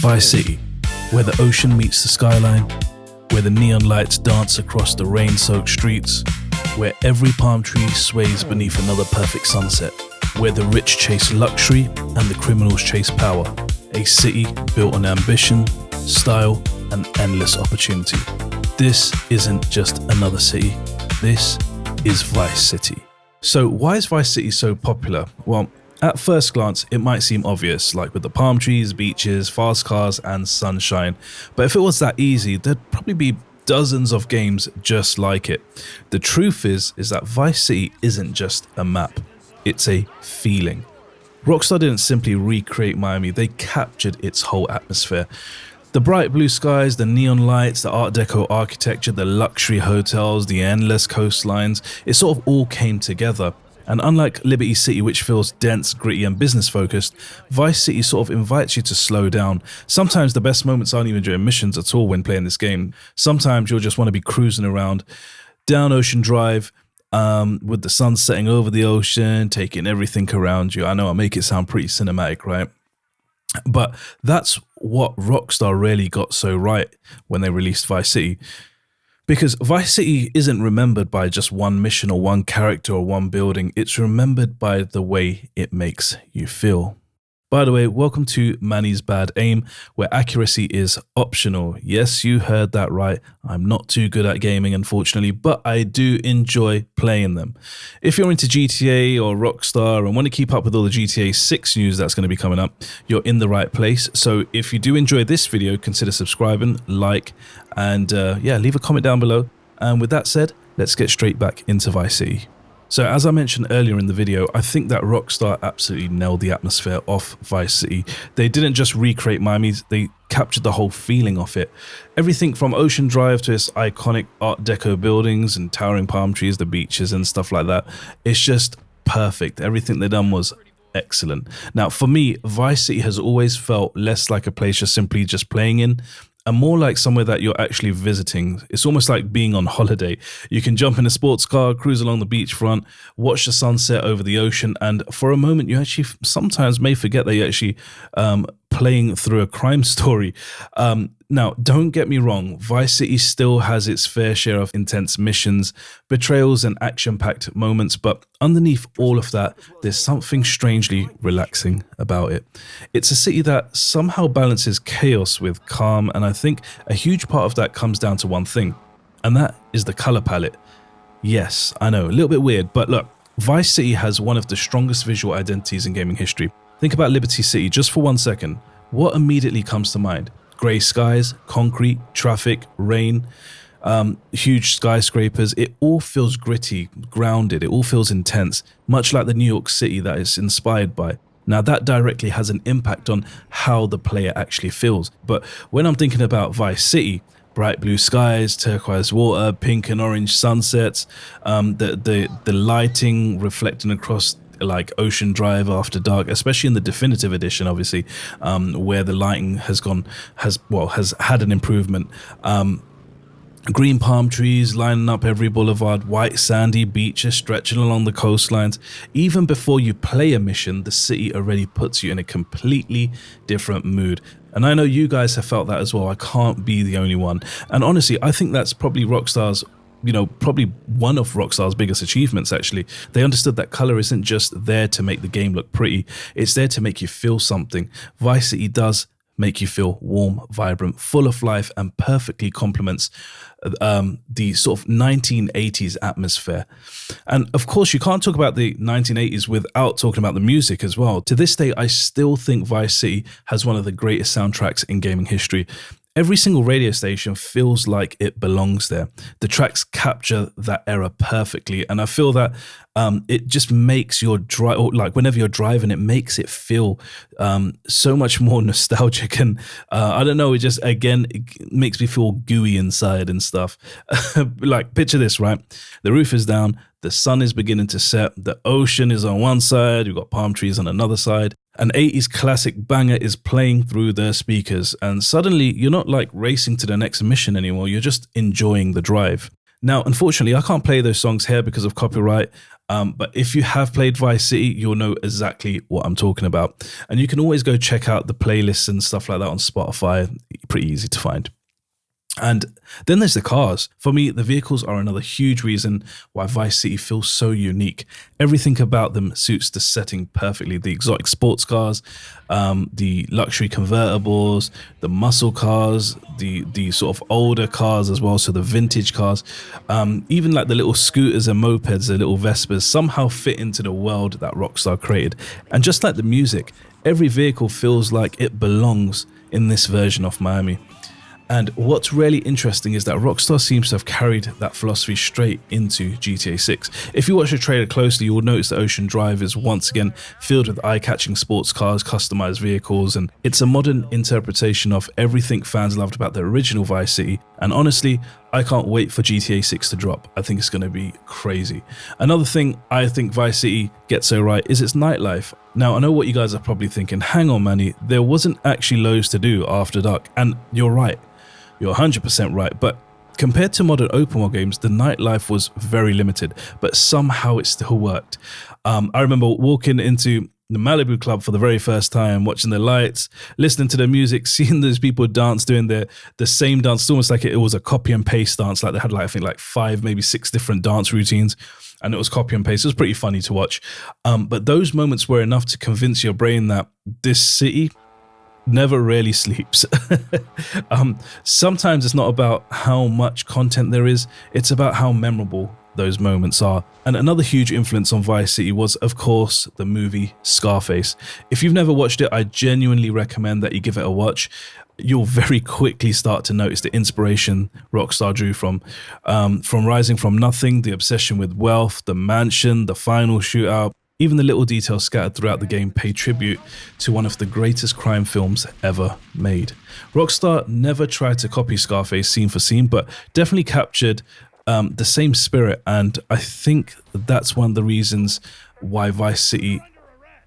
Vice City, where the ocean meets the skyline, where the neon lights dance across the rain-soaked streets, where every palm tree sways beneath another perfect sunset, where the rich chase luxury and the criminals chase power. A city built on ambition, style, and endless opportunity. This isn't just another city. This is Vice City. So why is Vice City so popular? Well, at first glance, it might seem obvious, like with the palm trees, beaches, fast cars, and sunshine. But if it was that easy, there'd probably be dozens of games just like it. The truth is that Vice City isn't just a map. It's a feeling. Rockstar didn't simply recreate Miami, they captured its whole atmosphere. The bright blue skies, the neon lights, the Art Deco architecture, the luxury hotels, the endless coastlines, it sort of all came together. And unlike Liberty City, which feels dense, gritty, and business-focused, Vice City sort of invites you to slow down. Sometimes the best moments aren't even during missions at all when playing this game. Sometimes you'll just want to be cruising around down Ocean Drive with the sun setting over the ocean, taking everything around you. I know I make it sound pretty cinematic, right? But that's what Rockstar really got so right when they released Vice City. Because Vice City isn't remembered by just one mission or one character or one building. It's remembered by the way it makes you feel. By the way, welcome to Manny's Bad Aim, where accuracy is optional. Yes, you heard that right. I'm not too good at gaming, unfortunately, but I do enjoy playing them. If you're into GTA or Rockstar and want to keep up with all the GTA 6 news that's going to be coming up, you're in the right place. So if you do enjoy this video, consider subscribing, like, and leave a comment down below. And with that said, let's get straight back into Vice City. So as I mentioned earlier in the video, I think that Rockstar absolutely nailed the atmosphere of Vice City. They didn't just recreate Miami, they captured the whole feeling of it. Everything from Ocean Drive to its iconic Art Deco buildings and towering palm trees, the beaches and stuff like that. It's just perfect. Everything they done was excellent. Now for me, Vice City has always felt less like a place you're simply just playing in, and more like somewhere that you're actually visiting. It's almost like being on holiday. You can jump in a sports car, cruise along the beachfront, watch the sunset over the ocean, and for a moment you actually sometimes may forget that you're actually playing through a crime story. Now, don't get me wrong, Vice City still has its fair share of intense missions, betrayals, and action-packed moments, but underneath all of that, there's something strangely relaxing about it. It's a city that somehow balances chaos with calm, and I think a huge part of that comes down to one thing, and that is the color palette. Yes, I know, a little bit weird, but look, Vice City has one of the strongest visual identities in gaming history. Think about Liberty City just for 1 second. What immediately comes to mind? Grey skies, concrete, traffic, rain, huge skyscrapers. It all feels gritty, grounded. It all feels intense, much like the New York City that it's inspired by. Now that directly has an impact on how the player actually feels. But when I'm thinking about Vice City, bright blue skies, turquoise water, pink and orange sunsets, the lighting reflecting across like Ocean Drive after dark, especially in the definitive edition, obviously, where the lighting has had an improvement. Green palm trees lining up every boulevard, white sandy beaches stretching along the coastlines. Even before you play a mission, the city already puts you in a completely different mood. And I know you guys have felt that as well. I can't be the only one. And honestly, I think that's probably Rockstar's probably one of Rockstar's biggest achievements, actually. They understood that color isn't just there to make the game look pretty, it's there to make you feel something. Vice City does make you feel warm, vibrant, full of life, and perfectly complements the sort of 1980s atmosphere. And of course, you can't talk about the 1980s without talking about the music as well. To this day, I still think Vice City has one of the greatest soundtracks in gaming history. Every single radio station feels like it belongs there. The tracks capture that era perfectly, and I feel that it just makes your drive, like whenever you're driving, it makes it feel so much more nostalgic, and I don't know, it just, again, it makes me feel gooey inside and stuff. Like, picture this, right? The roof is down, the sun is beginning to set, the ocean is on one side, you've got palm trees on another side. An 80s classic banger is playing through the speakers, and suddenly you're not like racing to the next mission anymore, you're just enjoying the drive. Now, unfortunately, I can't play those songs here because of copyright. But if you have played Vice City, you'll know exactly what I'm talking about. And you can always go check out the playlists and stuff like that on Spotify. Pretty easy to find. And then there's the cars. For me, the vehicles are another huge reason why Vice City feels so unique. Everything about them suits the setting perfectly. The exotic sports cars, the luxury convertibles, the muscle cars, the sort of older cars as well, so the vintage cars, even like the little scooters and mopeds, the little Vespas, somehow fit into the world that Rockstar created. And just like the music, every vehicle feels like it belongs in this version of Miami. And what's really interesting is that Rockstar seems to have carried that philosophy straight into GTA 6. If you watch the trailer closely, you will notice that Ocean Drive is once again filled with eye-catching sports cars, customized vehicles, and it's a modern interpretation of everything fans loved about the original Vice City. And honestly, I can't wait for GTA 6 to drop. I think it's going to be crazy. Another thing I think Vice City gets so right is its nightlife. Now, I know what you guys are probably thinking, hang on, Manny, there wasn't actually loads to do after dark. And you're right. You're 100% right, but compared to modern open world games, the nightlife was very limited, but somehow it still worked. I remember walking into the Malibu Club for the very first time, watching the lights, listening to the music, seeing those people dance, doing the same dance. It's almost like it was a copy and paste dance. Like they had I think 5, maybe 6 different dance routines, and it was copy and paste. It was pretty funny to watch. But those moments were enough to convince your brain that this city never really sleeps. Sometimes it's not about how much content there is, it's about how memorable those moments are. And another huge influence on Vice City was, of course, the movie Scarface. If you've never watched it, I genuinely recommend that you give it a watch. You'll very quickly start to notice the inspiration Rockstar drew from rising from nothing, the obsession with wealth, the mansion, the final shootout. Even the little details scattered throughout the game pay tribute to one of the greatest crime films ever made. Rockstar never tried to copy Scarface scene for scene, but definitely captured the same spirit, and I think that's one of the reasons why Vice City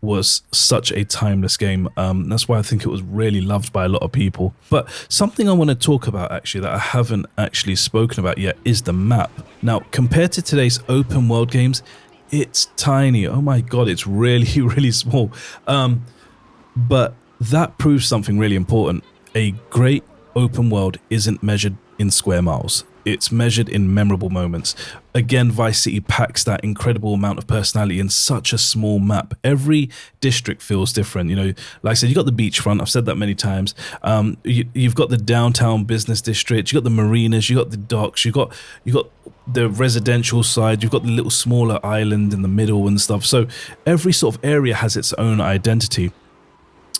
was such a timeless game. That's why I think it was really loved by a lot of people. But something I want to talk about actually that I haven't actually spoken about yet is the map. Now, compared to today's open world games, it's tiny. Oh my God, it's really, really small. But that proves something really important. A great open world isn't measured in square miles. It's measured in memorable moments. Again, Vice City packs that incredible amount of personality in such a small map. Every district feels different. You know, like I said, you got the beachfront. I've said that many times. You've got the downtown business district. You got the marinas. You got the docks. You got the residential side. You've got the little smaller island in the middle and stuff. So every sort of area has its own identity.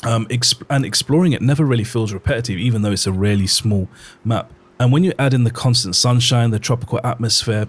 And exploring it never really feels repetitive, even though it's a really small map. And when you add in the constant sunshine, the tropical atmosphere,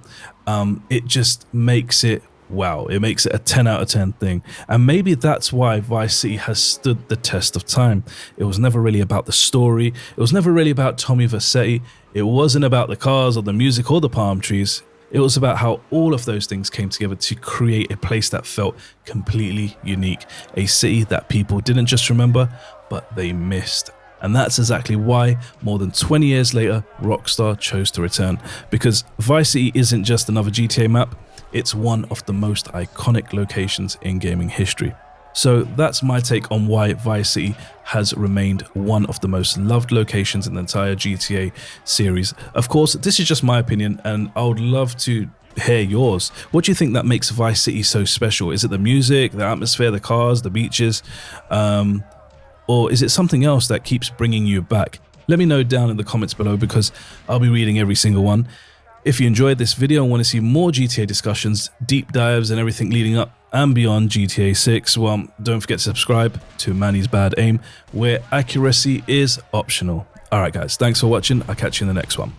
it just makes it wow. It makes it a 10 out of 10 thing. And maybe that's why Vice City has stood the test of time. It was never really about the story. It was never really about Tommy Vercetti. It wasn't about the cars or the music or the palm trees. It was about how all of those things came together to create a place that felt completely unique. A city that people didn't just remember, but they missed. And that's exactly why, more than 20 years later, Rockstar chose to return. Because Vice City isn't just another GTA map, it's one of the most iconic locations in gaming history. So that's my take on why Vice City has remained one of the most loved locations in the entire GTA series. Of course, this is just my opinion, and I would love to hear yours. What do you think that makes Vice City so special? Is it the music, the atmosphere, the cars, the beaches? Or is it something else that keeps bringing you back? Let me know down in the comments below, because I'll be reading every single one. If you enjoyed this video and want to see more GTA discussions, deep dives and everything leading up and beyond GTA 6, well, don't forget to subscribe to Manny's Bad Aim, where accuracy is optional. Alright guys, thanks for watching. I'll catch you in the next one.